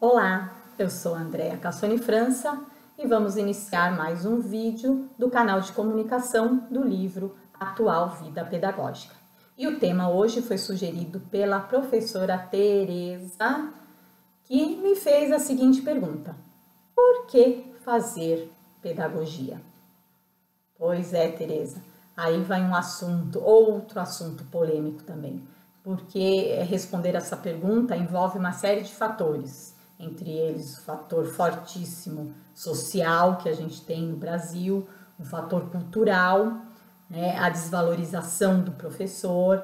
Olá, eu sou Andréa Cassoni França e vamos iniciar mais um vídeo do canal de comunicação do livro Atual Vida Pedagógica. E o tema hoje foi sugerido pela professora Tereza, que me fez a seguinte pergunta: por que fazer pedagogia? Pois é, Tereza, aí vai um assunto, outro assunto polêmico também, porque responder essa pergunta envolve uma série de fatores, entre eles o fator fortíssimo social que a gente tem no Brasil, um fator cultural, né, a desvalorização do professor,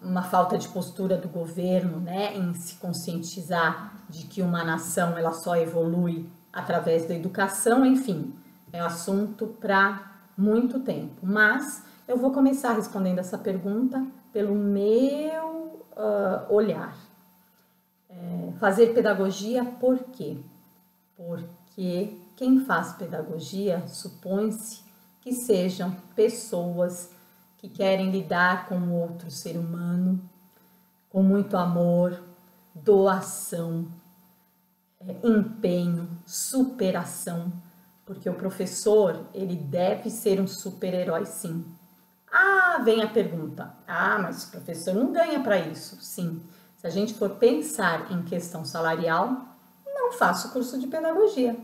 uma falta de postura do governo, né, em se conscientizar de que uma nação ela só evolui através da educação, enfim, é assunto para muito tempo. Mas eu vou começar respondendo essa pergunta pelo meu olhar. Fazer pedagogia por quê? Porque quem faz pedagogia supõe-se que sejam pessoas que querem lidar com o outro ser humano com muito amor, doação, empenho, superação, porque o professor, ele deve ser um super-herói, sim. Ah, vem a pergunta, mas o professor não ganha para isso. Sim, se a gente for pensar em questão salarial, não faço curso de pedagogia,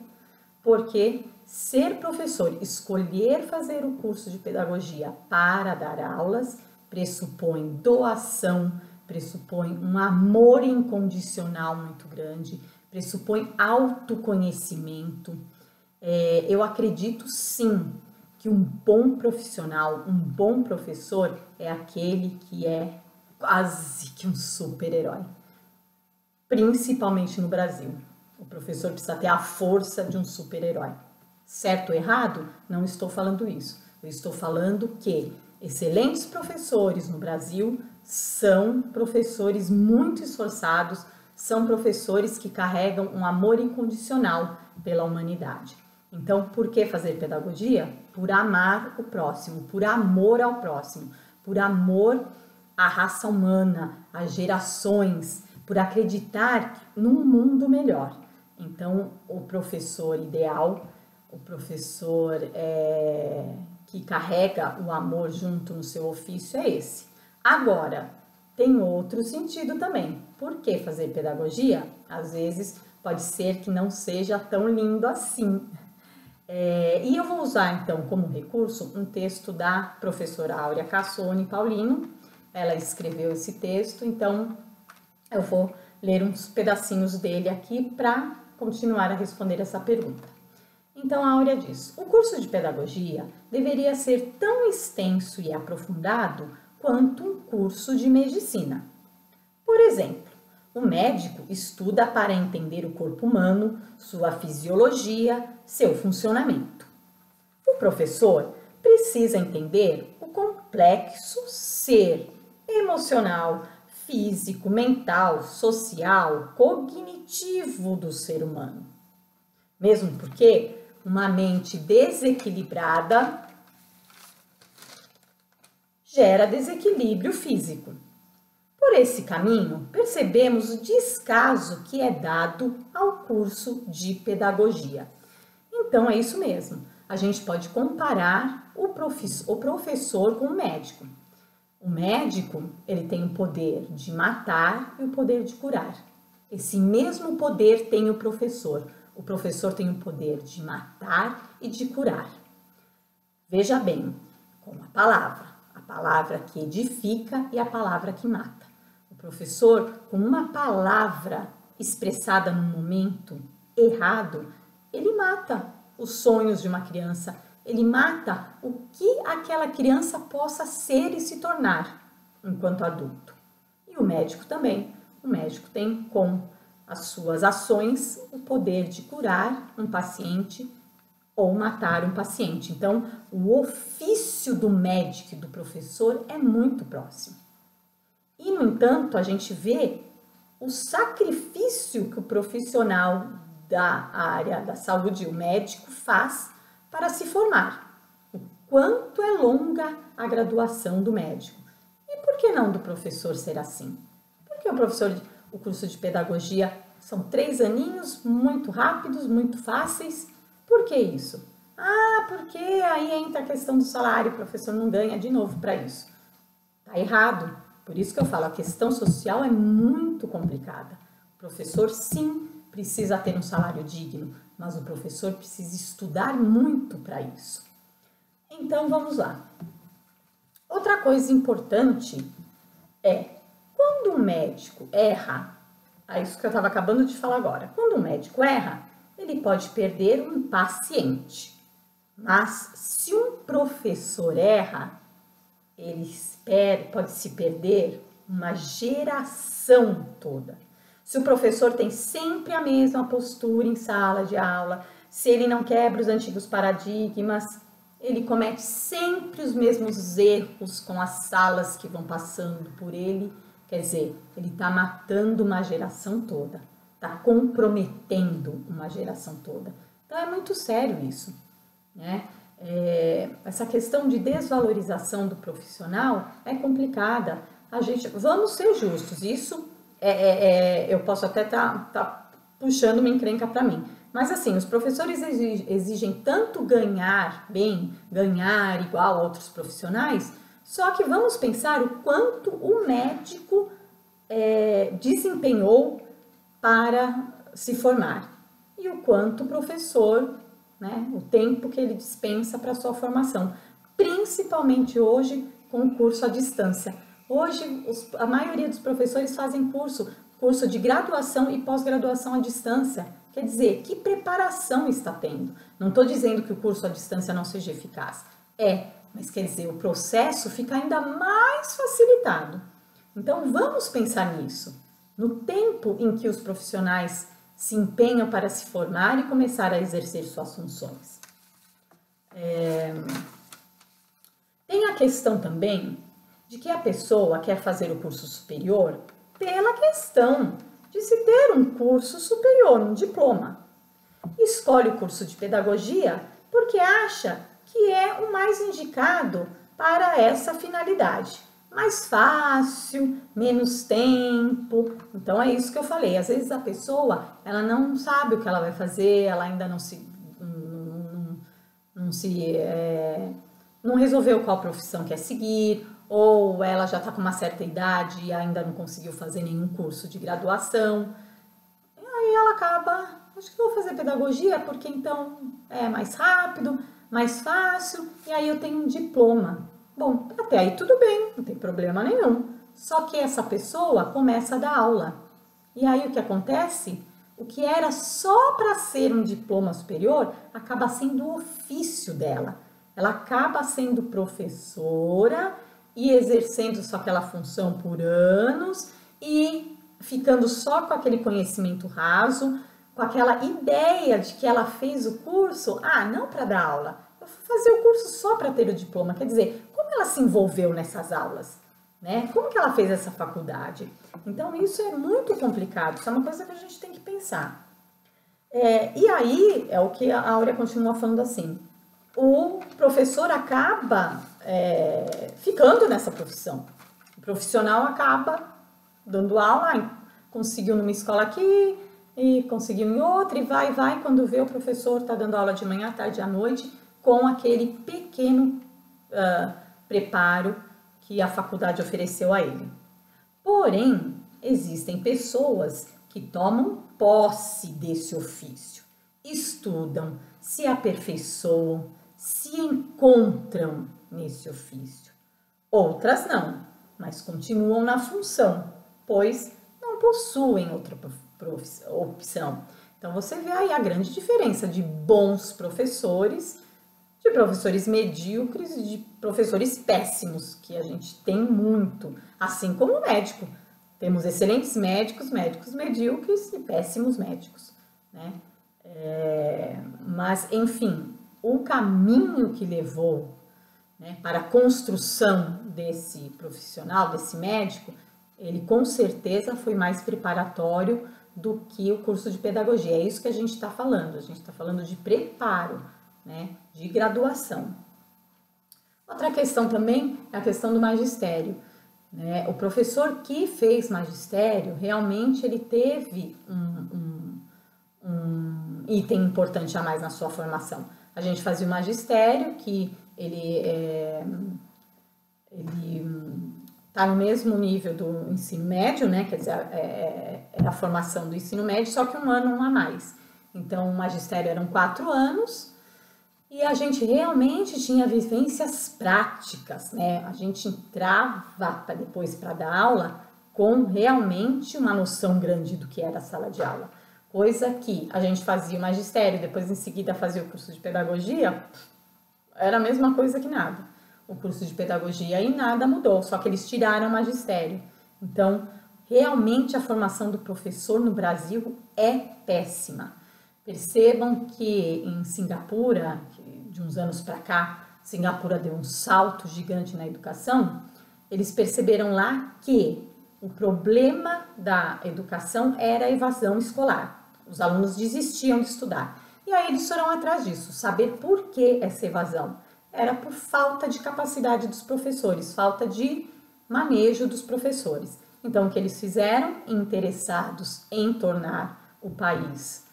porque ser professor, escolher fazer o curso de pedagogia para dar aulas, pressupõe doação, pressupõe um amor incondicional muito grande, pressupõe autoconhecimento. Eu acredito sim que um bom profissional, um bom professor é aquele que é quase que um super-herói, principalmente no Brasil. O professor precisa ter a força de um super-herói. Certo ou errado? Não estou falando isso. Eu estou falando que excelentes professores no Brasil são professores muito esforçados, são professores que carregam um amor incondicional pela humanidade. Então, por que fazer pedagogia? Por amar o próximo, por amor ao próximo, por amor à raça humana, às gerações, por acreditar num mundo melhor. Então, o professor ideal, o professor que carrega o amor junto no seu ofício é esse. Agora, tem outro sentido também. Por que fazer pedagogia? Às vezes pode ser que não seja tão lindo assim. E eu vou usar então como recurso um texto da professora Áurea Cassoni Paulino. Ela escreveu esse texto, então eu vou ler uns pedacinhos dele aqui para continuar a responder essa pergunta. Então a Áurea diz: o curso de pedagogia deveria ser tão extenso e aprofundado quanto um curso de medicina. Por exemplo, o médico estuda para entender o corpo humano, sua fisiologia, seu funcionamento. O professor precisa entender o complexo ser emocional, físico, mental, social, cognitivo do ser humano. Mesmo porque uma mente desequilibrada gera desequilíbrio físico. Por esse caminho, percebemos o descaso que é dado ao curso de pedagogia. Então, é isso mesmo. A gente pode comparar o professor com o médico. O médico, ele tem o poder de matar e o poder de curar. Esse mesmo poder tem o professor. O professor tem o poder de matar e de curar. Veja bem, com a palavra que edifica e a palavra que mata. O professor, com uma palavra expressada num momento errado, ele mata os sonhos de uma criança, ele mata o que aquela criança possa ser e se tornar enquanto adulto. E o médico também. O médico tem com as suas ações o poder de curar um paciente ou matar um paciente. Então, o ofício do médico e do professor é muito próximo. E, no entanto, a gente vê o sacrifício que o profissional da área da saúde, o médico, faz para se formar. O quanto é longa a graduação do médico. E por que não do professor ser assim? Porque o curso de pedagogia são 3 aninhos, muito rápidos, muito fáceis. Por que isso? Ah, porque aí entra a questão do salário, o professor não ganha de novo para isso. Tá errado. Por isso que eu falo, a questão social é muito complicada. O professor, sim, precisa ter um salário digno, mas o professor precisa estudar muito para isso. Então, vamos lá. Outra coisa importante é, quando um médico erra, é isso que eu estava acabando de falar agora, quando um médico erra, ele pode perder um paciente. Mas se um professor erra, ele pode se perder uma geração toda. Se o professor tem sempre a mesma postura em sala de aula, se ele não quebra os antigos paradigmas, ele comete sempre os mesmos erros com as salas que vão passando por ele. Quer dizer, ele está matando uma geração toda, está comprometendo uma geração toda. Então é muito sério isso, né? Essa questão de desvalorização do profissional é complicada. Vamos ser justos, isso eu posso até tá puxando uma encrenca para mim. Mas assim, os professores exigem tanto ganhar bem, ganhar igual a outros profissionais, só que vamos pensar o quanto o médico desempenhou para se formar e o quanto o professor, né, o tempo que ele dispensa para a sua formação, principalmente hoje com o curso à distância. Hoje, a maioria dos professores fazem curso de graduação e pós-graduação à distância. Quer dizer, que preparação está tendo? Não estou dizendo que o curso à distância não seja eficaz. Mas quer dizer, o processo fica ainda mais facilitado. Então, vamos pensar nisso. No tempo em que os profissionais se empenham para se formar e começar a exercer suas funções. Tem a questão também de que a pessoa quer fazer o curso superior pela questão de se ter um curso superior, um diploma. Escolhe o curso de pedagogia porque acha que é o mais indicado para essa finalidade. Mais fácil, menos tempo. Então é isso que eu falei. Às vezes a pessoa, ela não sabe o que ela vai fazer, ela ainda não resolveu qual profissão quer seguir, ou ela já está com uma certa idade e ainda não conseguiu fazer nenhum curso de graduação. E aí ela acaba, acho que vou fazer pedagogia porque então é mais rápido, mais fácil, e aí eu tenho um diploma. Bom, até aí tudo bem, não tem problema nenhum. Só que essa pessoa começa a dar aula. E aí o que acontece? O que era só para ser um diploma superior acaba sendo o ofício dela. Ela acaba sendo professora e exercendo só aquela função por anos e ficando só com aquele conhecimento raso, com aquela ideia de que ela fez o curso, não para dar aula, eu vou fazer o curso só para ter o diploma. Quer dizer, como ela se envolveu nessas aulas? Né? Como que ela fez essa faculdade? Então, isso é muito complicado, isso é uma coisa que a gente tem que pensar. E aí, é o que a Áurea continua falando assim, o professor acaba ficando nessa profissão. O profissional acaba dando aula, conseguiu numa escola aqui, e conseguiu em outra, e vai, quando vê o professor está dando aula de manhã, tarde, à noite, com aquele pequeno preparo que a faculdade ofereceu a ele. Porém, existem pessoas que tomam posse desse ofício, estudam, se aperfeiçoam, se encontram nesse ofício. Outras não, mas continuam na função, pois não possuem outra opção. Então, você vê aí a grande diferença de bons professores, de professores medíocres e de professores péssimos, que a gente tem muito, assim como o médico. Temos excelentes médicos, médicos medíocres e péssimos médicos, né? Mas, enfim, o caminho que levou, né, para a construção desse profissional, desse médico, ele com certeza foi mais preparatório do que o curso de pedagogia. É isso que a gente está falando. A gente está falando de preparo, né, de graduação. Outra questão também é a questão do magistério. né? O professor que fez magistério, realmente ele teve um item importante a mais na sua formação. A gente fazia o magistério, que ele está no mesmo nível do ensino médio, né? Quer dizer, era a formação do ensino médio, só que um ano a mais. Então, o magistério eram 4 anos e a gente realmente tinha vivências práticas, né? A gente entrava depois para dar aula com realmente uma noção grande do que era a sala de aula. Coisa que a gente fazia o magistério, depois em seguida fazia o curso de pedagogia, era a mesma coisa que nada. O curso de pedagogia e nada mudou, só que eles tiraram o magistério. Então, realmente a formação do professor no Brasil é péssima. Percebam que em Singapura, de uns anos para cá, Singapura deu um salto gigante na educação, eles perceberam lá que o problema da educação era a evasão escolar. Os alunos desistiam de estudar. E aí eles foram atrás disso, saber por que essa evasão. Era por falta de capacidade dos professores, falta de manejo dos professores. Então, o que eles fizeram, interessados em tornar o país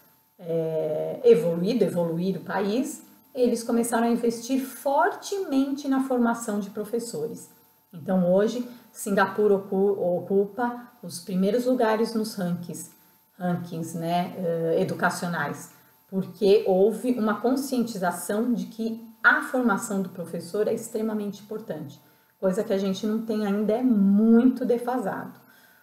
evoluir o país, eles começaram a investir fortemente na formação de professores. Então, hoje, Singapura ocupa os primeiros lugares nos rankings, né, educacionais, porque houve uma conscientização de que a formação do professor é extremamente importante, coisa que a gente não tem ainda, é muito defasado.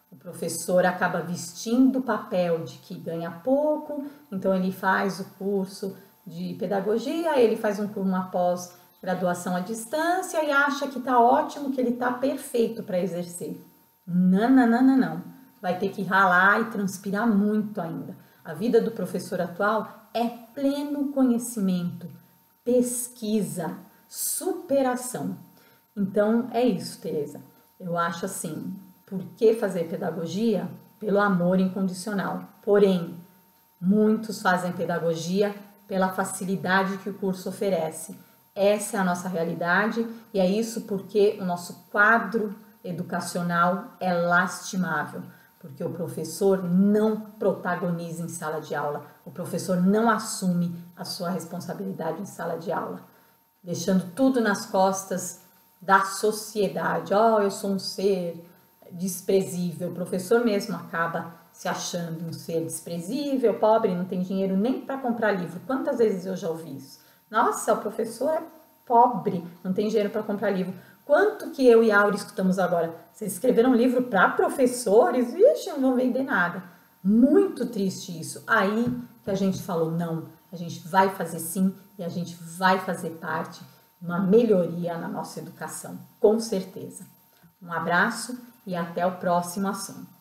O professor acaba vestindo o papel de que ganha pouco, então ele faz o curso de pedagogia, ele faz uma pós-graduação à distância e acha que está ótimo, que ele está perfeito para exercer. Não, não, não, não, não. Vai ter que ralar e transpirar muito ainda. A vida do professor atual é pleno conhecimento, pesquisa, superação. Então, é isso, Tereza. Eu acho assim, por que fazer pedagogia? Pelo amor incondicional. Porém, muitos fazem pedagogia pela facilidade que o curso oferece. Essa é a nossa realidade e é isso porque o nosso quadro educacional é lastimável. Porque o professor não protagoniza em sala de aula, o professor não assume a sua responsabilidade em sala de aula, deixando tudo nas costas da sociedade. Eu sou um ser desprezível. O professor mesmo acaba se achando um ser desprezível, pobre, não tem dinheiro nem para comprar livro. Quantas vezes eu já ouvi isso? Nossa, o professor é pobre, não tem dinheiro para comprar livro. Quanto que eu e a Aura escutamos agora? Vocês escreveram um livro para professores? Vixe, não vão vender nada. Muito triste isso. Aí que a gente falou, não, a gente vai fazer sim e a gente vai fazer parte de uma melhoria na nossa educação, com certeza. Um abraço e até o próximo assunto.